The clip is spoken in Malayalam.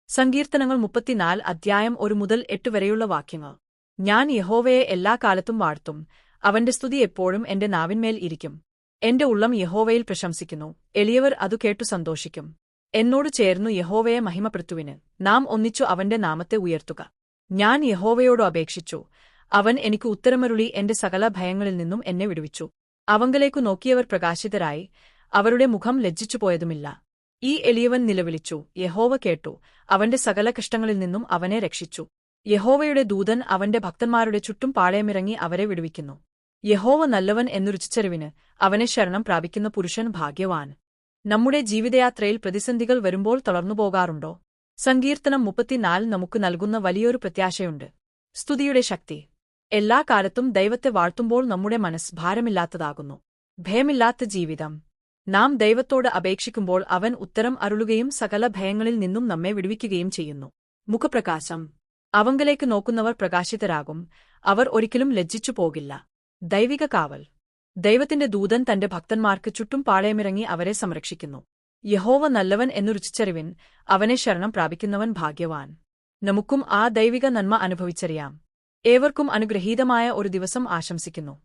സങ്കീർത്തനങ്ങൾ 34 അധ്യായം 1 മുതൽ 8 വരെയുള്ള വാക്യങ്ങൾ. ഞാൻ യഹോവയെ എല്ലാ കാലത്തും വാഴ്ത്തും, അവന്റെ സ്തുതി എപ്പോഴും എന്റെ നാവിന്മേൽ ഇരിക്കും. എന്റെ ഉള്ളം യഹോവയിൽ പ്രശംസിക്കുന്നു, എളിയവർ അതു കേട്ടു സന്തോഷിക്കും. എന്നോട് ചേർന്നു യഹോവയെ മഹിമപ്പെടുത്തുവിന്, നാം ഒന്നിച്ചു അവന്റെ നാമത്തെ ഉയർത്തുക. ഞാൻ യഹോവയോടു അപേക്ഷിച്ചു, അവൻ എനിക്ക് ഉത്തരമരുളി എന്റെ സകല ഭയങ്ങളിൽ നിന്നും എന്നെ വിടുവിച്ചു. അവങ്കലേക്കു നോക്കിയവർ പ്രകാശിതരായി, അവരുടെ മുഖം ലജ്ജിച്ചുപോയതുമില്ല. ഈ എളിയവൻ നിലവിളിച്ചു, യഹോവ കേട്ടു, അവന്റെ സകല കഷ്ടങ്ങളിൽ നിന്നും അവനെ രക്ഷിച്ചു. യഹോവയുടെ ദൂതൻ അവന്റെ ഭക്തന്മാരുടെ ചുറ്റും പാളയമിറങ്ങി അവരെ വിടുവിക്കുന്നു. യഹോവ നല്ലവൻ എന്നു രുചിച്ചറിവിന് അവനെ ശരണം പ്രാപിക്കുന്ന പുരുഷൻ ഭാഗ്യവാൻ. നമ്മുടെ ജീവിതയാത്രയിൽ പ്രതിസന്ധികൾ വരുമ്പോൾ തളർന്നുപോകാറുണ്ടോ? സങ്കീർത്തനം 34 നമുക്ക് നൽകുന്ന വലിയൊരു പ്രത്യാശയുണ്ട്. സ്തുതിയുടെ ശക്തി. എല്ലാ കാലത്തും ദൈവത്തെ വാഴ്ത്തുമ്പോൾ നമ്മുടെ മനസ്സ് ഭാരമില്ലാത്തതാകുന്നു. ഭയമില്ലാത്ത ജീവിതം. നാം ദൈവത്തോട് അപേക്ഷിക്കുമ്പോൾ അവൻ ഉത്തരം അരുളുകയും സകല ഭയങ്ങളിൽ നിന്നും നമ്മെ വിടുവിക്കുകയും ചെയ്യുന്നു. മുഖപ്രകാശം. അവങ്കലേക്ക് നോക്കുന്നവർ പ്രകാശിതരാകും, അവർ ഒരിക്കലും ലജ്ജിച്ചു പോകില്ല. ദൈവിക കാവൽ. ദൈവത്തിന്റെ ദൂതൻ തന്റെ ഭക്തന്മാർക്ക് ചുറ്റും പാളയമിറങ്ങി അവരെ സംരക്ഷിക്കുന്നു. യഹോവ നല്ലവൻ എന്നു രുചിച്ചറിവിൻ, അവനെ ശരണം പ്രാപിക്കുന്നവൻ ഭാഗ്യവാൻ. നമുക്കും ആ ദൈവിക നന്മ അനുഭവിച്ചറിയാം. ഏവർക്കും അനുഗ്രഹീതമായ ഒരു ദിവസം ആശംസിക്കുന്നു.